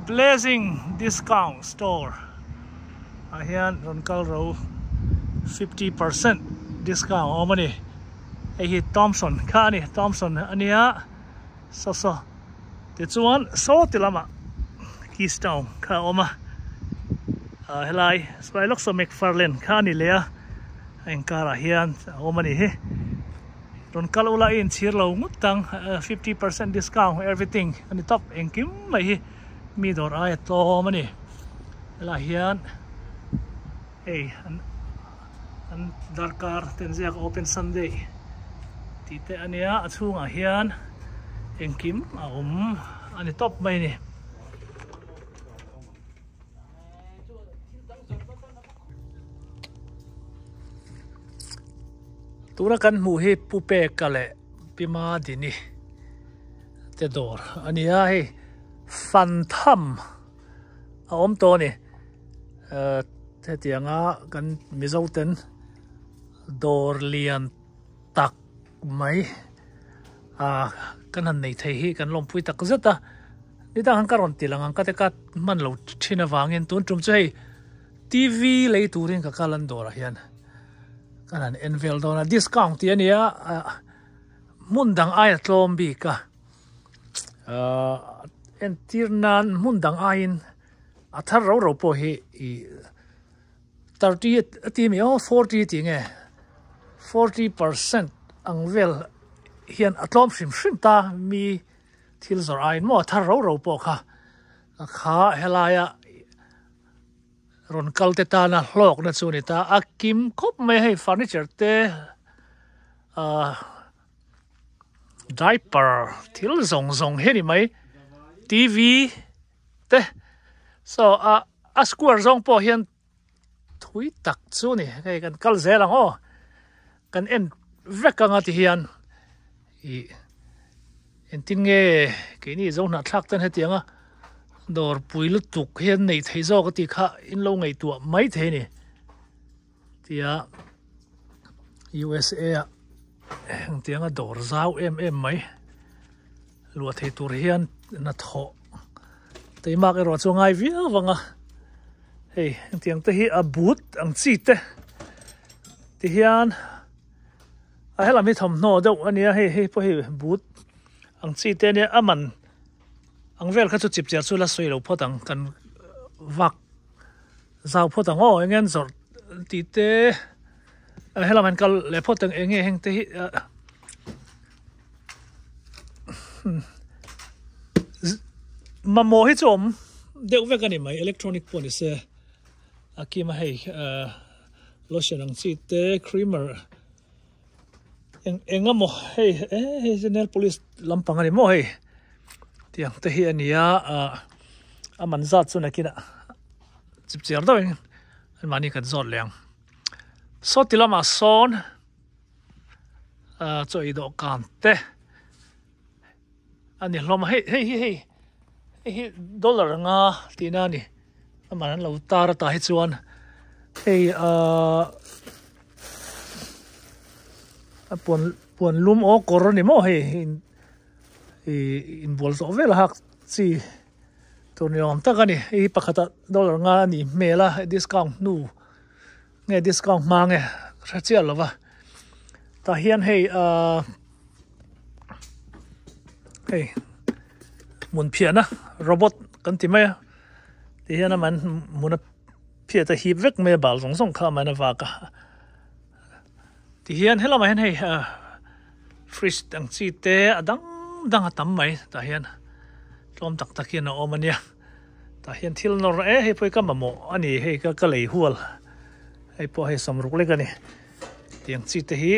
blazing discount store. Ayan, ron kalro 50% discount. O mani, hi Thompson, kani Thompson ania so tichuan so tilama Keystone ka oma helai Spylox so McFarlane kani lea engkara hian o mani hi ron kalula in chirlo ngutang 50% discount everything ani top engkim mai hi mi dor ai to mani la hian hey an darkar tenziak open Sunday tite ania achunga hian engkim ani top mai ni tura kan mu hi pupe kale pima dini te dor ania hi phantom to ni te tianga kan mizoten dor lian tak mai kan han nei thei hi kan lompui tak zata ni ta han karon tilang ka te ka man lo thina wangin tun tum chei TV lei turin ka kalan dor hian kan han envel dona discount ti ania mundang ai tlom bi ka entirnan mundang ain athar ro po hi 30 ti mi 40 ti nge 40% ang vel hian atlom shrim ta mi thil zor ain mo thar ro po kha helaya ron kalte ta na hlok na chuni ta akim khop mai hei furniture te diaper thil zong heni mai TV te so a square zong po hian thui tak chuni kai kan kal zelang o kan en vekanga ti hian en tin nge ke ni zo na thlak tan hetianga dor puilu tuk hian nei thei zo ka ti kha in lo ngei tu mai the ni tia USA ang tianga dor zau mai lu thei tur hian na tho te mak ero chungai via wanga hey ang tiang te hi a but ang chi te ti hian a hela mi thom no do ania hey po hi but ang chi te ne aman ang vel kha chu chip cher chu la soi lo photang kan vak zau photang o engen zor ti te hela man kal le photang enge heng te hi mamo hi chom deuh vek ani mai electronic pon se akima hei lotion ang chi te creamer engamo hei nail polish lampang ani mo hei tiang te hi ania aman zat chuna kina chip cher do en mani kan zot leng so tilama son choi do kan te ani hlom hei dollar nga tina ni aman lo tar ta hi chuan hei pon lum o koroni mo hei in bol zo vel hak chi tuniom takani pakata dollar nga ni mela discount nu nge discount mange rachia lova ta hian hei mun phiana robot kan ti mai ti hian man muna phia ta hi vek me bal zong kha mana wa ka ti hian helama hen hei fridge tang chi te adang atam mai ta hian tlom tak takin o mania ta hian thil nor hei poi ka mamo ani hei ka lei hual hei po hei samruk le ka ni tiang chi te hi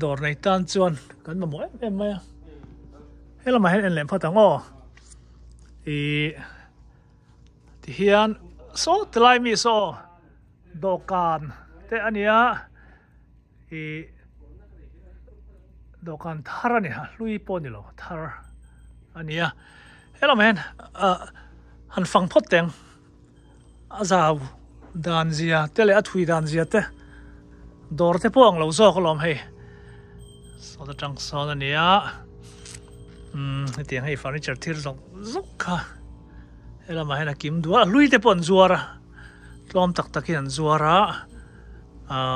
dor nei tan chuan kan mamo em mai helama hen en lem phatang o ti hian so tlai mi so dokan te ania dokan thar ani ha lui po ni lo thar ania hello man han fang phot teng azau dan zia tele athui dan zia te dor te po ang lo zo kolom hei so da tang so ania tiang hei furniture thir zong kha là mà hay là kiếm đũa lui tới bọn rùa ra lom tắc tắc hiện rùa ra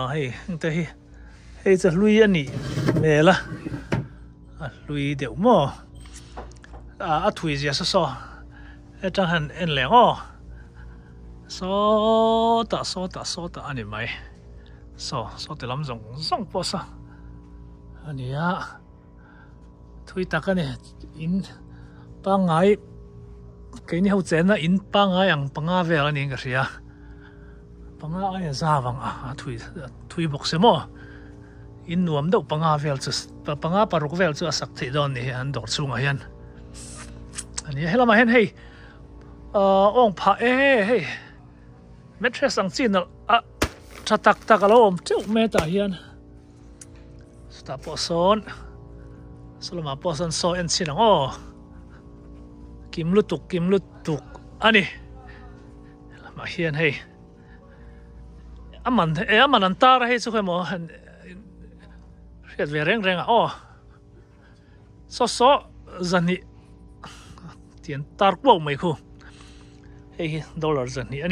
hay thế hayจะlui anh nhỉ mẹ là lui đều mò thui gì sao chẳng hạn anh lẽ so ta anh mày so thì làm rong bao sa anh thui ta cái này in ba ngày cái này hậu chân là in ba ngày ang panga về là nên cái gì panga anh ra vang thui bốc xem mò in nuông đâu panga về chứ panga paruk về chứ sắc thế đó này anh đổ xuống ngay anh hay là mà hay ông phá hey mattress ang chin cha tak alo chu me ta hian sta poson soloma poson so en chin kim lutuk ani ma hian hey aman an tar hey chu khemo riat ve reng so zani tiền tar bộ mấy khu hey dollar dần nhỉ anh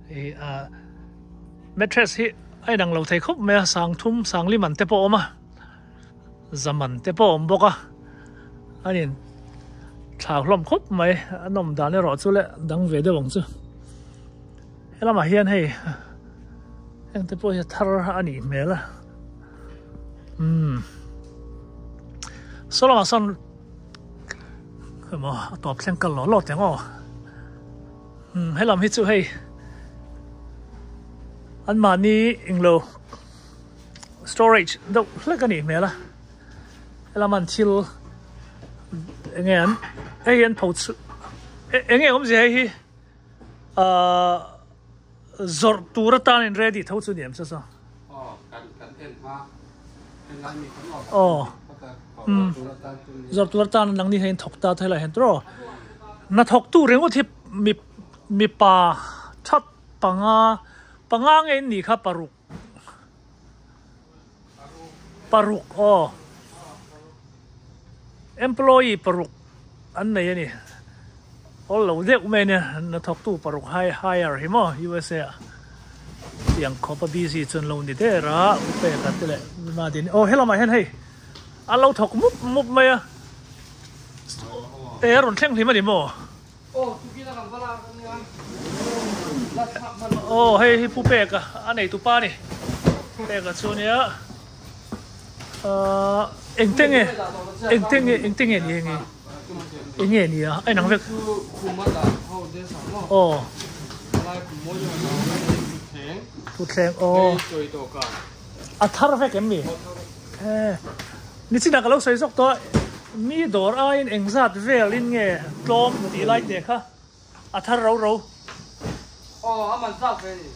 hey mattress hi ai đang lâu thấy khúc mẹ sang liman te po mà zaman te po boka anh thảo lom khúc mấy anh nằm đàn này rõ chú lệ đang về đây vòng chú hay là mà hiền hey anh te po thar anh mẹ là số là mà son mà tọp xem cần lọt tiếng hay làm hết chú hay anh mà ni inglo storage đâu lấy cái này mẹ là hay làm anh chill nghe anh thấu chú nghe không gì hay zor tu ra tan ready thấu chú điểm sao giờ tôi tan năng đi hen thọc ta thay lại hen tro na thọc tu riêng thì mi pa chắt panga ngay ni kha paruk employee paruk anh này nè all lâu đấy cũng nè na thọc tu paruk hire him USA yang khopa busy chân lâu đi thế ra về cả thế này mà đến hello mà hen hey lâu thọc múp mày rồi xem thì mà đi mò hay pu bè cả anh này tu pa này bè cả chỗ này anh tiếng nghe gì anh nói việc tu thèn thar việc em miนี่สินักเราใส่ซอกตัวมีดอร์ไอ้เอ็งซัดเวลินเงี้ยกลมตีไล่เด็กค่ะถ้าเรามันซัดเวลิ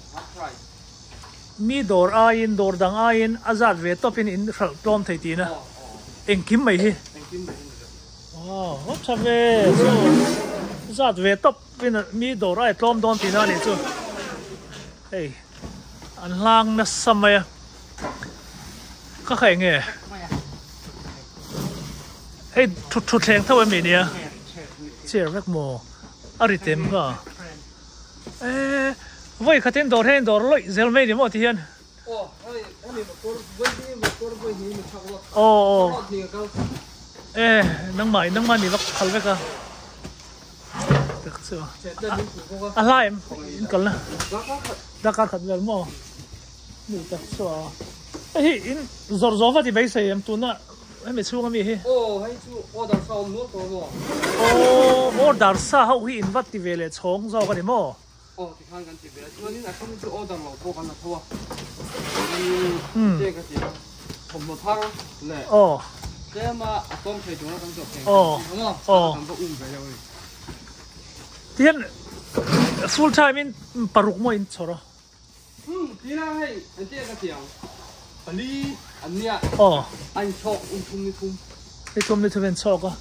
มีดอร์ไอ้ดอร์ดังไอ้อาซัดเวทตัวเป็นอินกลมไทยตีนะเอ็งคิมไหมฮีชอบเวซัดเวทตัวเป็นมีดอร์ไอ้กลมโดนตีนั่นนี่จูเฮ้ยอันล่างนั่นสมัยก็ใครเงี้ยเฮ้ยทุกแทงเท่าไหร่เนี่ยเชื่อรักโมอะไรเต็มก็ไว้ขัดเห็นดอร์ลอยเซลไม่ดีมั้งที่เห็นนังใหม่นี่วักขัลไปกันตึกเสืออะไรกันนะดักขัดเวลมั้งนี่ตึกเสือเฮ้ยอินซอฟที่ไปใส่ยำตุนน่ะให้ไม่ชู้ก็มีให้ให้ชู้ออเดอร์ซาวนู้นตัวมั้งออเดอร์ซาวให้อินวัดที่เวลชงซาวกันดิมั้งที่ข้างกันที่เวลช่วงนี้นะเขาไม่ชู้ออเดอร์เราพวกกันนะทั่วเจ๊ก็สิผมมาทักเลยเจ๊มาต้มไข่ตุ๋นแล้วกันจบเองทำก็อุ้มไปเลยที่เห็น full time in ปารุกมั้งอินชอร์ที่นั่นให้เจ๊ก็เสียงอันนี้อันชอกทุ่มนี่เป็นชอกอ่ะ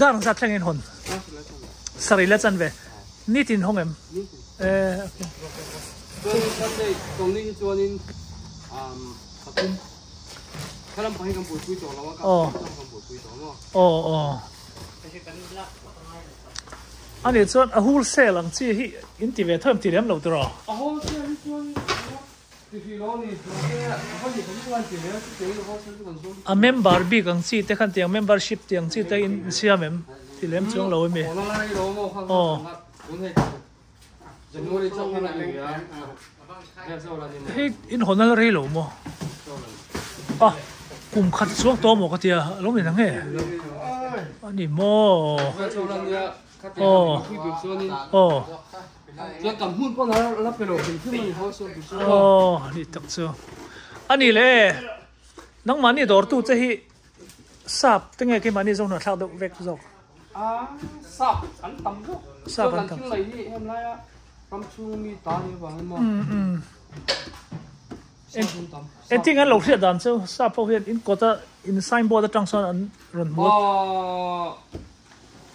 ด้านสัตว์แข่งหนสรีระจันเวนี่ตินห้องเอ็มโอเคตรงนี้ตัวนี้ตุ้มถ้าเราไปให้กันปุ๋ยตัวเราว่ากันต้องกันปุ๋ยตัวเนาะ anh ấy chọn wholesale lang chi hi in ti ve thom ti lem lo tro wholesale chuan ti fi lo ni ho ni kan chuan ti le ti le wholesale kan zo a member bi kang chi te khan tiang membership tiang chi te in siam em ti lem chung lo mi ona lai lo mo khang un he January chang na ni ya ya zo la ni he in honal re lo mo kum khat chuang to mo ka tia lo mi nang he ani mo zo la ni ya giờ cầm hun con nó lắp cái đồ bình thường mình thôi xong đi tập chưa anh đi lẽ nắng mani đồ tu chứ hi sạp tiếng nghe cái mani giống nó thao động vẹt rồi sạp ăn tầm rồi sạp ăn tầm lấy đi em lại cầm chu mi ta như vậy mà em tiếng anh lộc hiện đàn chứ sạp phổ hiện in có ta in signboard trang son anh run một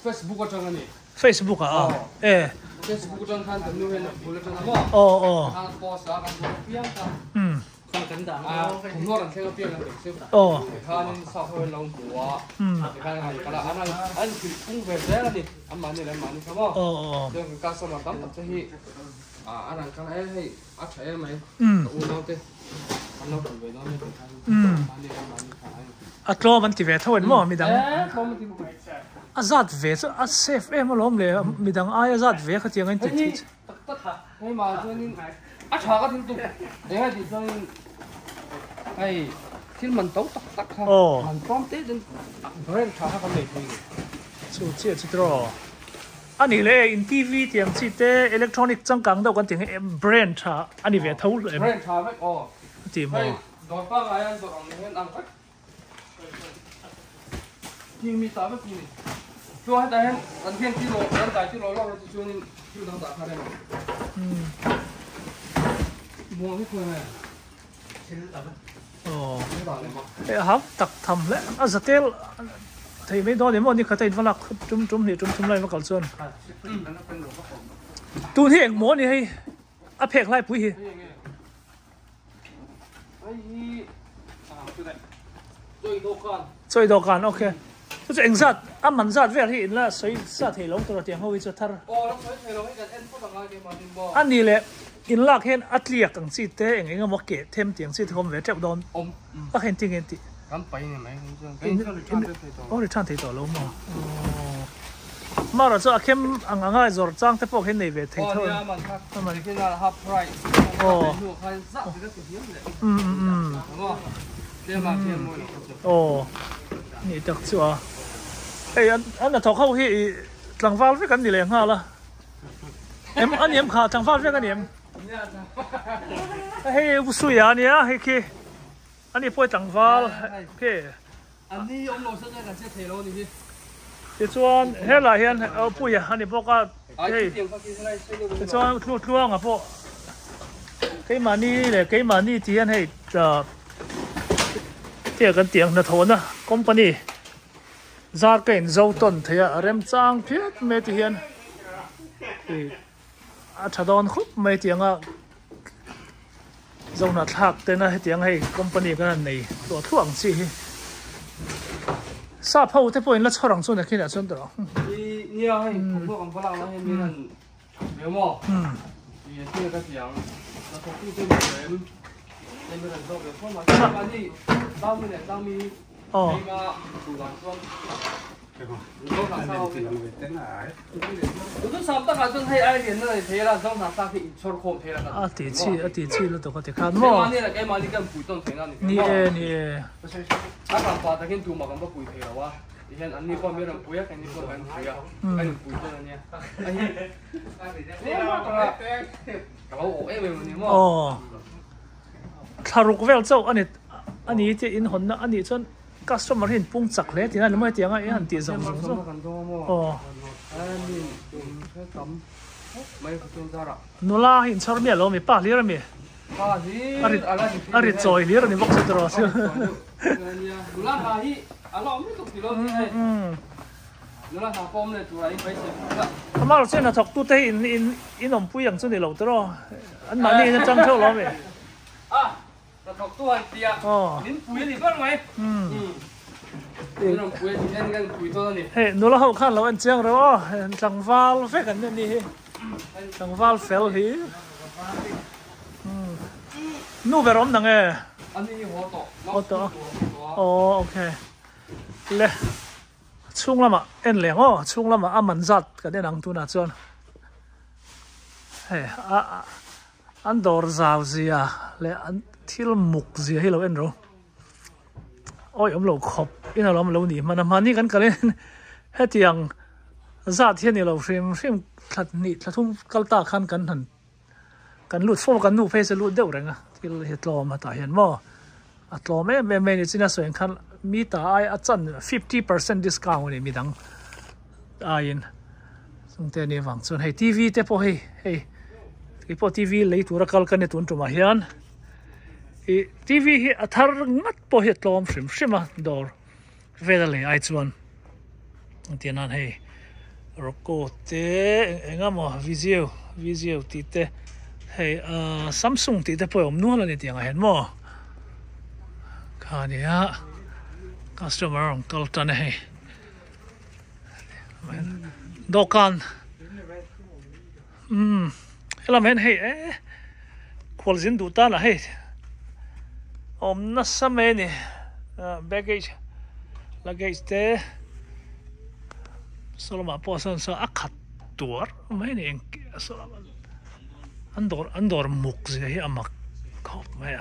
Facebook ở trong này Facebook Facebook trang khan tầm nu hen bule trang mo khan post a kan piang ta khan kan da khum no ran thega piang la se khan sa ho long bua khan ai kala an kung ve da ni amma ni ran mani samo de ka sa ma tam ta hi aran kan ai hei a thai mai u no te an no ve no ni khan mani ran mani khan atlo man ti ve thawin mo mi dang azat ve so a safe em lom le mi dang ai azat ve kha tiang an ti thi hei ma chuan a tha ka thil tu enga ti chuan hei thil man to tak tak kha man pom te den brand tha ka mai thi chu che chu tro ani le in TV tiang chi te electronic chang kang do kan tiang brand tha ani ve thau le brand tha mai ti mo dor pa ga yan dor ang hen ang tak ki mi ta ba ki ni chu ha da hen an hen ti lo an dai ti lo lo ti chu ni chu dang ta kha le ma mua cái quần này hấp tặc thầm lẽ giờ tel thì mấy đó đến mọi người có thể vào chúng thì chúng lại vào cầu xuân tu hiện muốn thì hay áp hẹn lại bụi chơi đồ con ok tôi anh giật ăn mặn giật về thì là sấy giật thì lông tôi tiếng hơi cho thar anh đi lẽ in lạc hen atliak ang si te eng enga mo ke them tiang si thom ve trep don a hen ting en ti kan pai ni mai o ri chan thei to lo mo ma ra cho akem ang anga zor chang te pok hen nei ve thei thon ma ri kina half price ni tak chu a ei an na thok ho hi tlangwal ve kan ni le nga la em anh em khá thằng phát với anh em hey bu suy à nhá hey kia anh em phải thằng phát okay anh đi ông lô sân này là sẽ thấy lâu đi cái chuan hết là hiện bùi à anh em bóc à hey cái chuan thua à bộ cái mà ni thì anh hay cái tiếng là thốn à company ra cái dâu tuần thì rem trang phiết mấy thì hiện cha don khúc mấy tiếng à dòng nát hạt tên là tiếng hay company cái này đồ thuốc gì sao phâu thế point là cho rằng xuân này khi nào xuân đó nhiều hay không có còn có là hay mình nếu mà thì chưa cái tiếng là không có tên người nên mình làm được không mà cái gì tao mi mà đủ làm xong tôi sắm tất cả tôi thấy ai hiện nay thế là trong sản xuất thì cho khom thế là tí chi là tôi có thể khám mò cái mà đi cầm bụi tôn thế nào nè các bạn phá ta hiện tụ mà cầm bụi thế là wa hiện anh đi qua miếng làm bụi cái này qua làm bụi anh bụi tôn này nha tharuk vel châu anh ấy thì in hồn anh ấy chọn customer hin pung chak le tin an mai tiang a an ti zong zong nula hin chor mi lo mi pa lir mi ari choi lir ni bok se tro si nula ha hi alo mi tu kilo ni hai nula ha pom le tu ai pai se ma lo chen na thok tu te in om pui yang chu ni lo tro an ma ni chang chau lo mi là thọc tu hành tiệt nín quý thì có mày hey nó là hậu khăn là anh chiang rồi chẳng val phết anh đi chẳng val phèl hi nu về rom đằng nghe ô tô ok lệ chung lắm à anh lẹng chung lắm à mình giật cái đấy năng tu na chọn hey anh dawr giàu gì à lệ anh thil mục gì hay là anh rồi ôi ông lâu khop in là ông lâu nỉ mà nằm ni kan kalen hết tiếng za thiên ni lâu phim thật nỉ thật thung kalta khan kan hẳn kan lụt phô kan nu face lụt đều rằng à thì hết lo mà ta hiện mo at lo me ni china soen khan mi ta ai a chan 50% discount ni mi dang ain sung te ni wang chun hey TV te po hey cái po TV lấy tu ra kal kan ni tun tu ma hian TV hi athar ngat po hi tlom shima dawr vedale ai chuan tianan hei roko te engamo vizio ti te hei Samsung ti te po om nu la ni tiang hen mo khania customer on kaltan hei dokan hela men hei kwalzin du ta la hei om na sameni baggage luggage te soloma poson so akhat tur mai ni eng soloma andor muk ze hi amak khop mai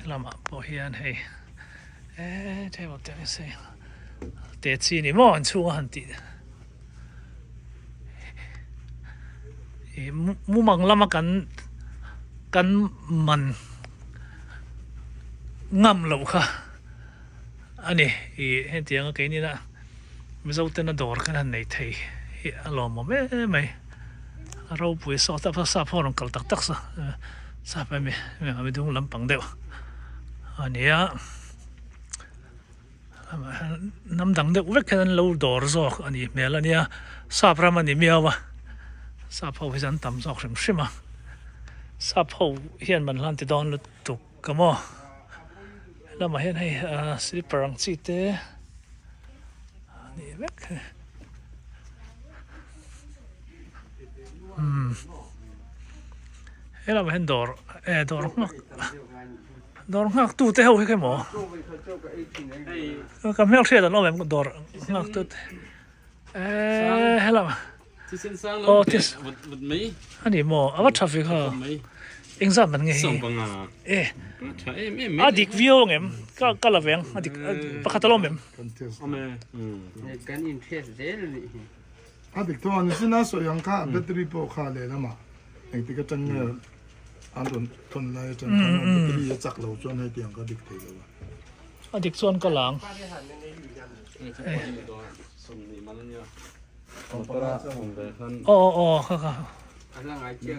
lama po hian hei te mo te se te chi ni mo an chu han ti mu mang lama kan man ngam lo kha ani he tiang cái ni na Mizopa na dawr kan han nei thei hi alom me mai ropui so ta sa phon kal tak sa pa me dung lampang deuh ania nam dang deuh vek kan lo dawr zawk ani mel ania sa pram ani miawa sa phau hi jan tam zawk shima sắp hậu hiện mình làm thì đón được tục cái mò là mà hiện hay slipper ang chi te ni vek thế là mà hiện dawr ngak tu te hậu cái mò cầm heo xe là nó làm dawr ngak tu thế là mà anh đi mò à bắt traffic ha anh ra mình nghe adik view em cả là veng adik bắt khát lom em cái interest dễ rồi adik thôi anh xin nói số yang cả battery po khá lệ lắm mà anh thì cái chân anh tuần này chân battery chắc lâu cho nên tiếng có adik thế rồi adik chuan cả lang kha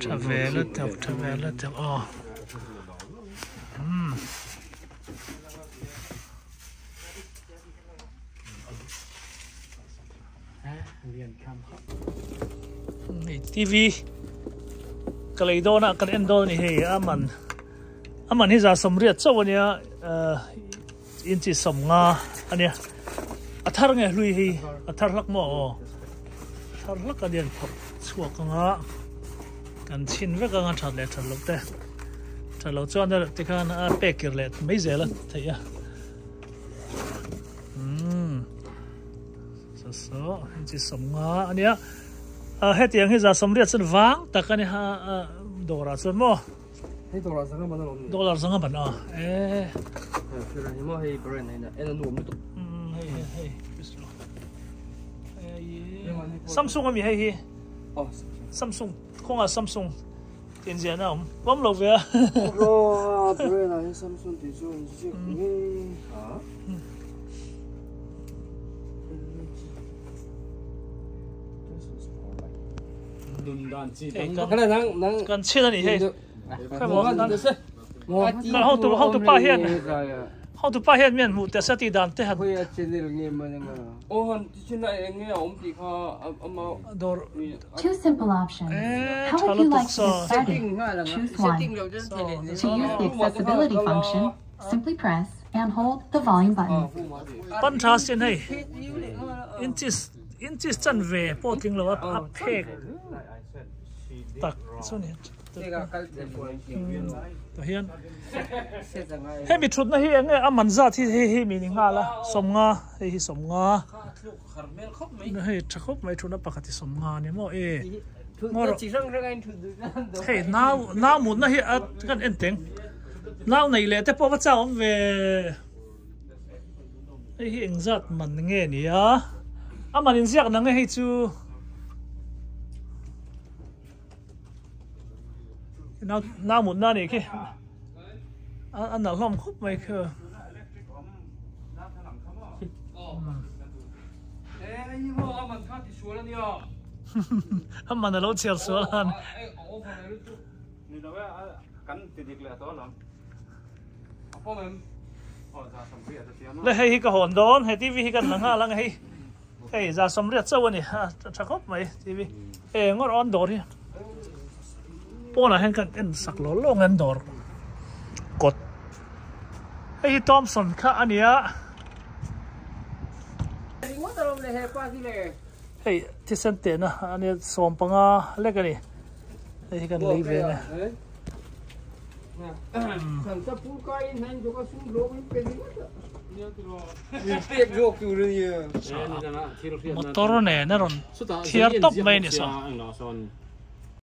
ta về là tập TV cái này đó na cái endo này hay aman hi za somriat chaw ania in chi som nga ania athar nge hlui hi athar lak mo athar lak adian phok chuak nga kan chin ve ka nga that le than lok te thalo chuan da te khan a pekir le mai zela theia so in chi som nga ania hetiang hi za somriat chan wang takani ha dora chon mo hey dollar sanga ban sure ni mo hey brand này em nuông nó hey Samsung ami hey Samsung không Samsung tiền gì nào bấm lộc về brand này Samsung thì cho cái này nắng cần chia ra nhỉ hey phải không mà how to pa hiền how to pa hiền miền mu te sa ti dan te hat Two simple options. How would you like to get started? Choose one. To use the accessibility function, simply press and hold the volume button. Pan thà xin hay inches chân về po tiếng lo áp phê tắc số này hiền hay bị trút na hi anh em mình ra thì hi mình ngã la som ngã hi som ngã hay chắc khóc mấy trút na bạc thì som ngã này mo hey nào muốn na hi cái anh tiếng nào này lẽ thế po bắt cháu về hi anh giật mình nghe nè mình in giặc nắng hay chú nào muốn na này kia anh nào làm khúc mày cơ mình là lâu chiều xuống lan đây hay cái hòn đón hay tivi hay cái nắng ha lăng hay hey ra sầm riết sâu này chắc khóc mày tivi hey ngót on đổ đi po là hen kan sak lo lo ngan dor kot hey Thompson kha ania hey ti sente na ania som panga le ka ni hey kan lei ve na kan sa pu kai nan jo ka sum lo in pe ni pek jo ku ni motor ne na ron thiar top mai ni so